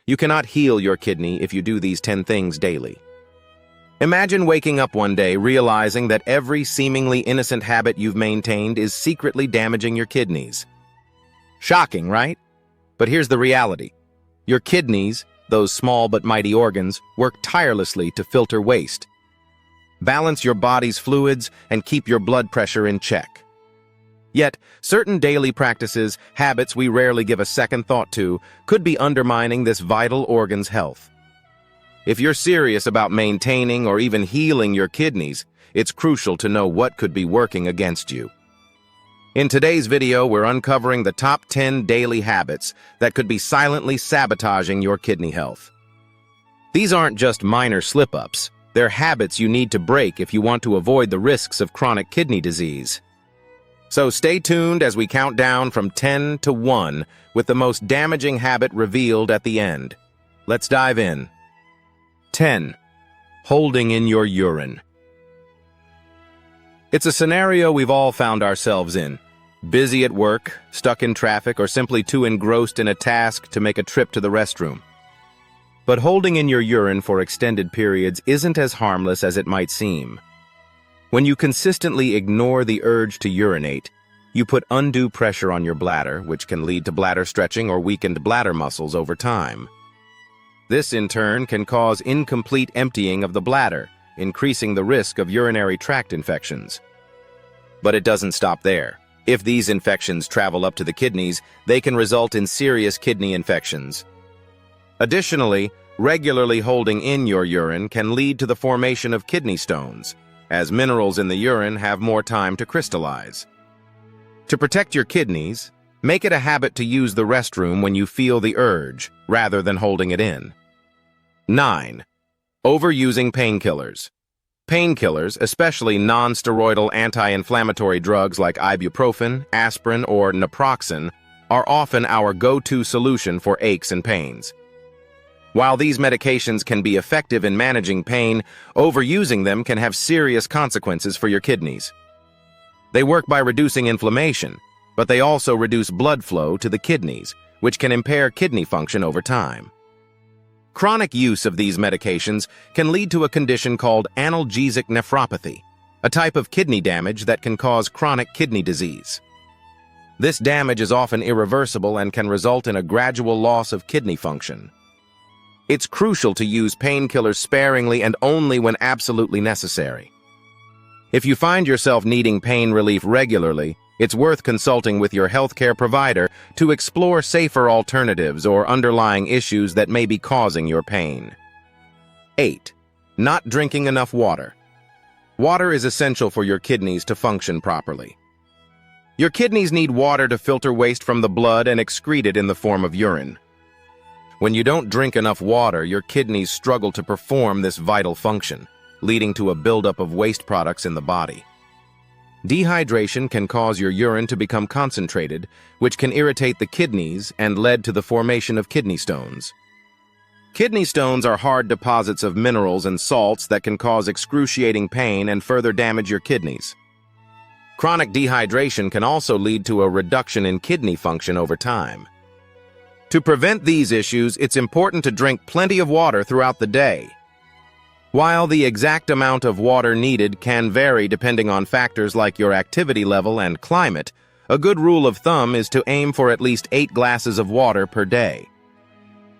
You cannot heal your kidney if you do these 10 things daily. Imagine waking up one day realizing that every seemingly innocent habit you've maintained is secretly damaging your kidneys. Shocking, right? But here's the reality. Your kidneys, those small but mighty organs, work tirelessly to filter waste, balance your body's fluids, and keep your blood pressure in check. Yet, certain daily practices, habits we rarely give a second thought to, could be undermining this vital organ's health. If you're serious about maintaining or even healing your kidneys, it's crucial to know what could be working against you. In today's video, we're uncovering the top 10 daily habits that could be silently sabotaging your kidney health. These aren't just minor slip-ups. They're habits you need to break if you want to avoid the risks of chronic kidney disease. So stay tuned as we count down from 10 to 1 with the most damaging habit revealed at the end. Let's dive in. 10. Holding in your urine. It's a scenario we've all found ourselves in. Busy at work, stuck in traffic, or simply too engrossed in a task to make a trip to the restroom. But holding in your urine for extended periods isn't as harmless as it might seem. When you consistently ignore the urge to urinate, you put undue pressure on your bladder, which can lead to bladder stretching or weakened bladder muscles over time. This, in turn, can cause incomplete emptying of the bladder, increasing the risk of urinary tract infections. But it doesn't stop there. If these infections travel up to the kidneys, they can result in serious kidney infections. Additionally, regularly holding in your urine can lead to the formation of kidney stones, as minerals in the urine have more time to crystallize. To protect your kidneys, make it a habit to use the restroom when you feel the urge, rather than holding it in. 9. Overusing painkillers. Painkillers, especially non-steroidal anti-inflammatory drugs like ibuprofen, aspirin, or naproxen, are often our go-to solution for aches and pains. While these medications can be effective in managing pain, overusing them can have serious consequences for your kidneys. They work by reducing inflammation, but they also reduce blood flow to the kidneys, which can impair kidney function over time. Chronic use of these medications can lead to a condition called analgesic nephropathy, a type of kidney damage that can cause chronic kidney disease. This damage is often irreversible and can result in a gradual loss of kidney function. It's crucial to use painkillers sparingly and only when absolutely necessary. If you find yourself needing pain relief regularly, it's worth consulting with your healthcare provider to explore safer alternatives or underlying issues that may be causing your pain. 8. Not drinking enough water. Water is essential for your kidneys to function properly. Your kidneys need water to filter waste from the blood and excrete it in the form of urine. When you don't drink enough water, your kidneys struggle to perform this vital function, leading to a buildup of waste products in the body. Dehydration can cause your urine to become concentrated, which can irritate the kidneys and lead to the formation of kidney stones. Kidney stones are hard deposits of minerals and salts that can cause excruciating pain and further damage your kidneys. Chronic dehydration can also lead to a reduction in kidney function over time. To prevent these issues, it's important to drink plenty of water throughout the day. While the exact amount of water needed can vary depending on factors like your activity level and climate, a good rule of thumb is to aim for at least 8 glasses of water per day.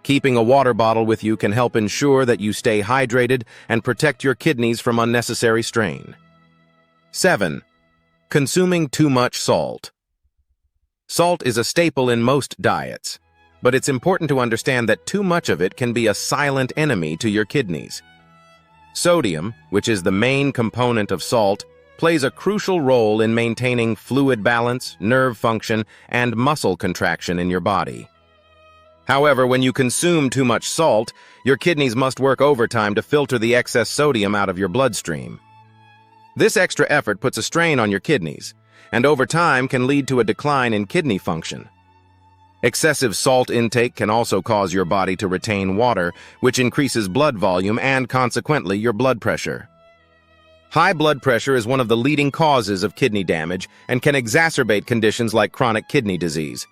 Keeping a water bottle with you can help ensure that you stay hydrated and protect your kidneys from unnecessary strain. 7. Consuming too much salt. Salt is a staple in most diets, but it's important to understand that too much of it can be a silent enemy to your kidneys. Sodium, which is the main component of salt, plays a crucial role in maintaining fluid balance, nerve function, and muscle contraction in your body. However, when you consume too much salt, your kidneys must work overtime to filter the excess sodium out of your bloodstream. This extra effort puts a strain on your kidneys, and over time can lead to a decline in kidney function. Excessive salt intake can also cause your body to retain water, which increases blood volume and, consequently, your blood pressure. High blood pressure is one of the leading causes of kidney damage and can exacerbate conditions like chronic kidney disease.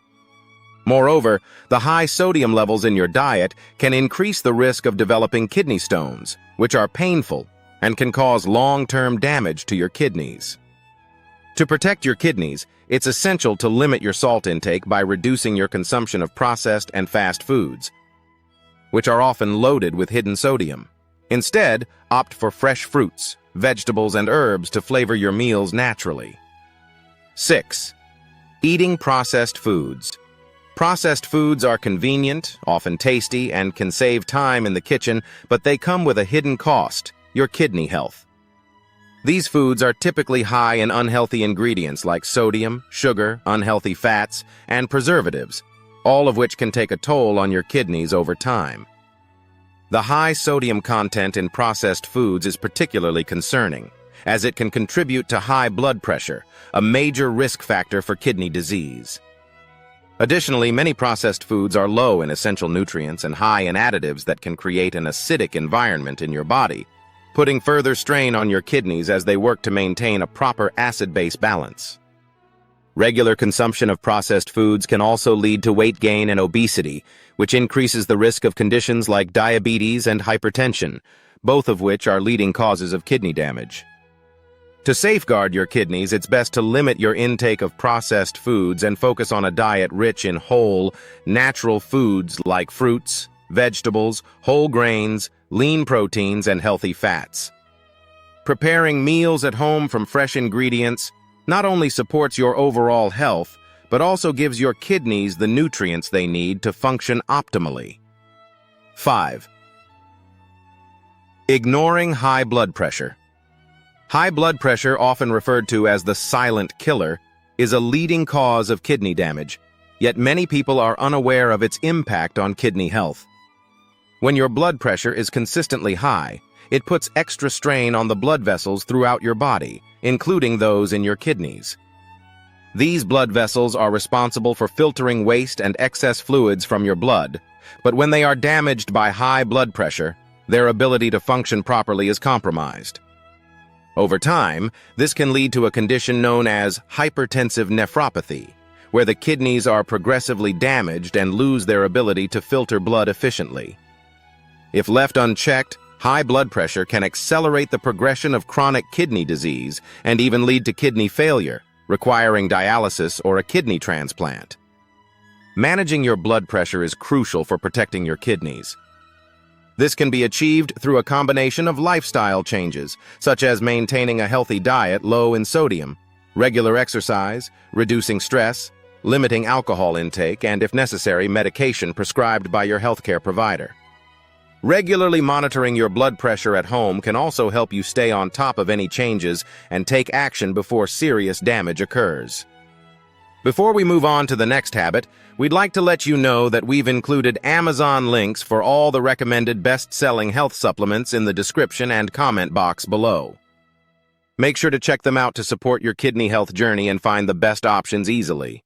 Moreover, the high sodium levels in your diet can increase the risk of developing kidney stones, which are painful and can cause long-term damage to your kidneys. To protect your kidneys, it's essential to limit your salt intake by reducing your consumption of processed and fast foods, which are often loaded with hidden sodium. Instead, opt for fresh fruits, vegetables, and herbs to flavor your meals naturally. 6. Eating processed foods. Processed foods are convenient, often tasty, and can save time in the kitchen, but they come with a hidden cost: your kidney health. These foods are typically high in unhealthy ingredients like sodium, sugar, unhealthy fats, and preservatives, all of which can take a toll on your kidneys over time. The high sodium content in processed foods is particularly concerning, as it can contribute to high blood pressure, a major risk factor for kidney disease. Additionally, many processed foods are low in essential nutrients and high in additives that can create an acidic environment in your body, putting further strain on your kidneys as they work to maintain a proper acid-base balance. Regular consumption of processed foods can also lead to weight gain and obesity, which increases the risk of conditions like diabetes and hypertension, both of which are leading causes of kidney damage. To safeguard your kidneys, it's best to limit your intake of processed foods and focus on a diet rich in whole, natural foods like fruits, vegetables, whole grains, lean proteins, and healthy fats. Preparing meals at home from fresh ingredients not only supports your overall health, but also gives your kidneys the nutrients they need to function optimally. 5. Ignoring high blood pressure. High blood pressure, often referred to as the silent killer, is a leading cause of kidney damage, yet many people are unaware of its impact on kidney health. When your blood pressure is consistently high, it puts extra strain on the blood vessels throughout your body, including those in your kidneys. These blood vessels are responsible for filtering waste and excess fluids from your blood, but when they are damaged by high blood pressure, their ability to function properly is compromised. Over time, this can lead to a condition known as hypertensive nephropathy, where the kidneys are progressively damaged and lose their ability to filter blood efficiently. If left unchecked, high blood pressure can accelerate the progression of chronic kidney disease and even lead to kidney failure, requiring dialysis or a kidney transplant. Managing your blood pressure is crucial for protecting your kidneys. This can be achieved through a combination of lifestyle changes, such as maintaining a healthy diet low in sodium, regular exercise, reducing stress, limiting alcohol intake, and, if necessary, medication prescribed by your healthcare provider. Regularly monitoring your blood pressure at home can also help you stay on top of any changes and take action before serious damage occurs. Before we move on to the next habit, we'd like to let you know that we've included Amazon links for all the recommended best-selling health supplements in the description and comment box below. Make sure to check them out to support your kidney health journey and find the best options easily.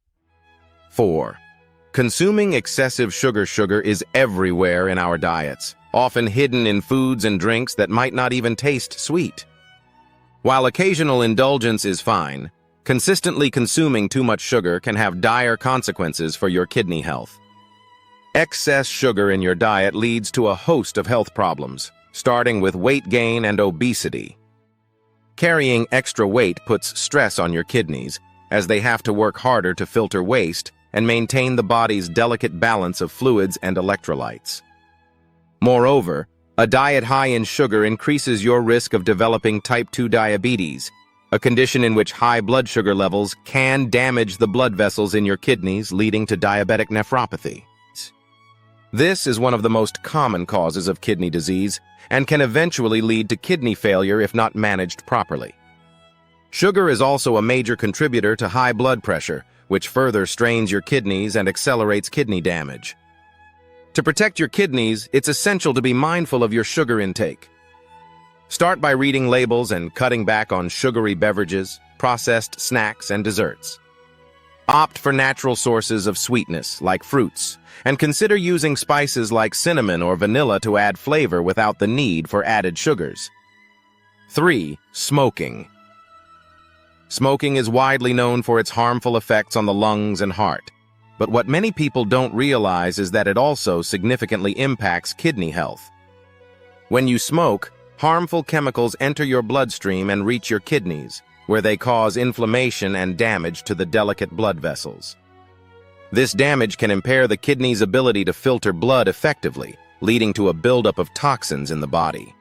4. Consuming excessive sugar is everywhere in our diets, often hidden in foods and drinks that might not even taste sweet. While occasional indulgence is fine, consistently consuming too much sugar can have dire consequences for your kidney health. Excess sugar in your diet leads to a host of health problems, starting with weight gain and obesity. Carrying extra weight puts stress on your kidneys, as they have to work harder to filter waste and maintain the body's delicate balance of fluids and electrolytes. Moreover, a diet high in sugar increases your risk of developing type 2 diabetes, a condition in which high blood sugar levels can damage the blood vessels in your kidneys, leading to diabetic nephropathy. This is one of the most common causes of kidney disease and can eventually lead to kidney failure if not managed properly. Sugar is also a major contributor to high blood pressure, which further strains your kidneys and accelerates kidney damage. To protect your kidneys, it's essential to be mindful of your sugar intake. Start by reading labels and cutting back on sugary beverages, processed snacks, and desserts. Opt for natural sources of sweetness, like fruits, and consider using spices like cinnamon or vanilla to add flavor without the need for added sugars. 3. Smoking. Smoking is widely known for its harmful effects on the lungs and heart. But what many people don't realize is that it also significantly impacts kidney health. When you smoke, harmful chemicals enter your bloodstream and reach your kidneys, where they cause inflammation and damage to the delicate blood vessels. This damage can impair the kidney's ability to filter blood effectively, leading to a buildup of toxins in the body.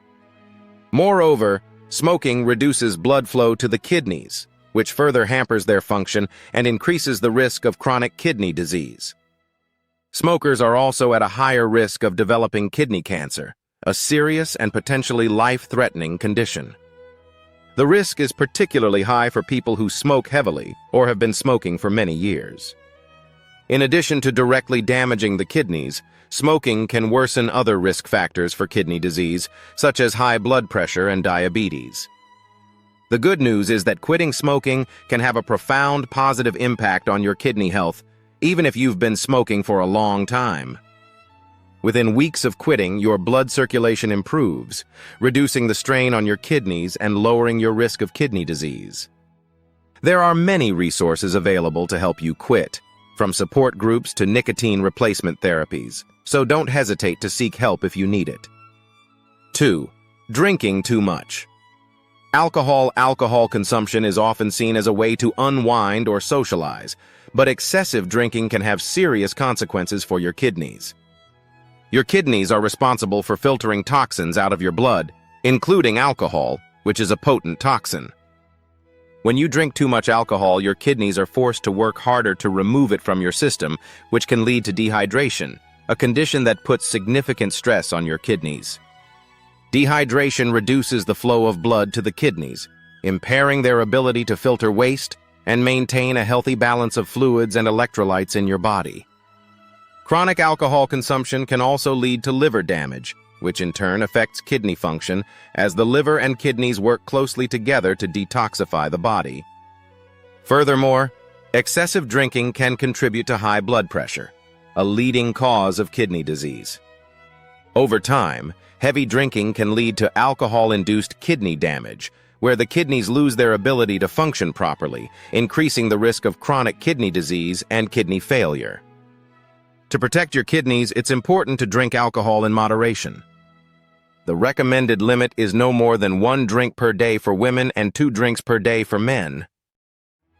Moreover, smoking reduces blood flow to the kidneys, which further hampers their function and increases the risk of chronic kidney disease. Smokers are also at a higher risk of developing kidney cancer, a serious and potentially life-threatening condition. The risk is particularly high for people who smoke heavily or have been smoking for many years. In addition to directly damaging the kidneys, smoking can worsen other risk factors for kidney disease, such as high blood pressure and diabetes. The good news is that quitting smoking can have a profound positive impact on your kidney health, even if you've been smoking for a long time. Within weeks of quitting, your blood circulation improves, reducing the strain on your kidneys and lowering your risk of kidney disease. There are many resources available to help you quit, from support groups to nicotine replacement therapies, so don't hesitate to seek help if you need it. 2. Drinking too much. Alcohol consumption is often seen as a way to unwind or socialize, but excessive drinking can have serious consequences for your kidneys. Your kidneys are responsible for filtering toxins out of your blood, including alcohol, which is a potent toxin. When you drink too much alcohol, your kidneys are forced to work harder to remove it from your system, which can lead to dehydration, a condition that puts significant stress on your kidneys. Dehydration reduces the flow of blood to the kidneys, impairing their ability to filter waste and maintain a healthy balance of fluids and electrolytes in your body. Chronic alcohol consumption can also lead to liver damage, which in turn affects kidney function, as the liver and kidneys work closely together to detoxify the body. Furthermore, excessive drinking can contribute to high blood pressure, a leading cause of kidney disease. Over time, heavy drinking can lead to alcohol-induced kidney damage, where the kidneys lose their ability to function properly, increasing the risk of chronic kidney disease and kidney failure. To protect your kidneys, it's important to drink alcohol in moderation. The recommended limit is no more than 1 drink per day for women and 2 drinks per day for men.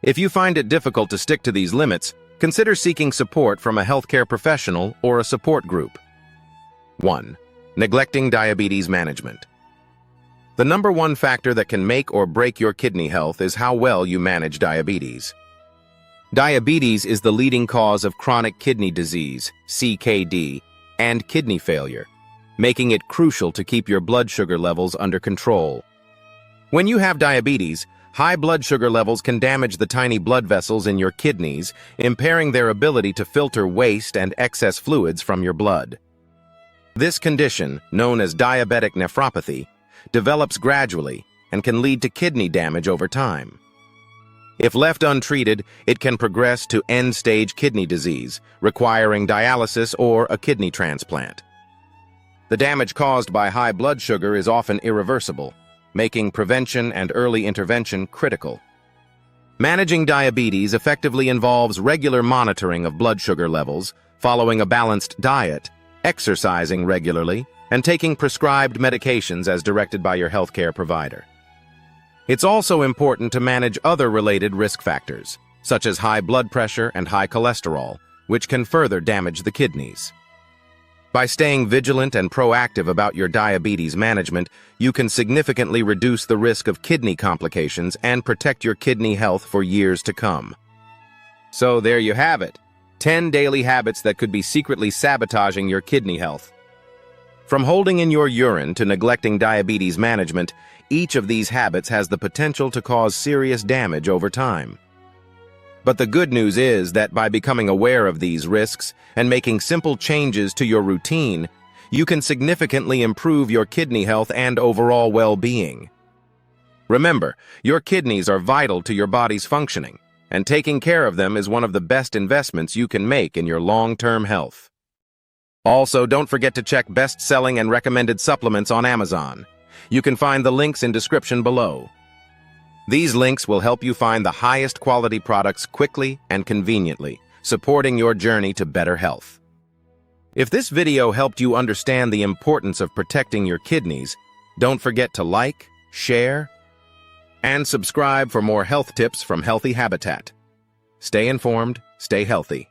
If you find it difficult to stick to these limits, consider seeking support from a healthcare professional or a support group. 1. Neglecting diabetes management. The number one factor that can make or break your kidney health is how well you manage diabetes. Diabetes is the leading cause of chronic kidney disease, CKD, and kidney failure, making it crucial to keep your blood sugar levels under control. When you have diabetes, high blood sugar levels can damage the tiny blood vessels in your kidneys, impairing their ability to filter waste and excess fluids from your blood. This condition, known as diabetic nephropathy, develops gradually and can lead to kidney damage over time. If left untreated, it can progress to end-stage kidney disease, requiring dialysis or a kidney transplant. The damage caused by high blood sugar is often irreversible, making prevention and early intervention critical. Managing diabetes effectively involves regular monitoring of blood sugar levels, following a balanced diet, exercising regularly, and taking prescribed medications as directed by your healthcare provider. It's also important to manage other related risk factors, such as high blood pressure and high cholesterol, which can further damage the kidneys. By staying vigilant and proactive about your diabetes management, you can significantly reduce the risk of kidney complications and protect your kidney health for years to come. So there you have it, 10 daily habits that could be secretly sabotaging your kidney health. From holding in your urine to neglecting diabetes management, each of these habits has the potential to cause serious damage over time. But the good news is that by becoming aware of these risks and making simple changes to your routine, you can significantly improve your kidney health and overall well-being. Remember, your kidneys are vital to your body's functioning, and taking care of them is one of the best investments you can make in your long-term health. Also, don't forget to check best-selling and recommended supplements on Amazon. You can find the links in description below. These links will help you find the highest quality products quickly and conveniently, supporting your journey to better health. If this video helped you understand the importance of protecting your kidneys, don't forget to like, share, and subscribe for more health tips from Healthy Habitat. Stay informed, stay healthy.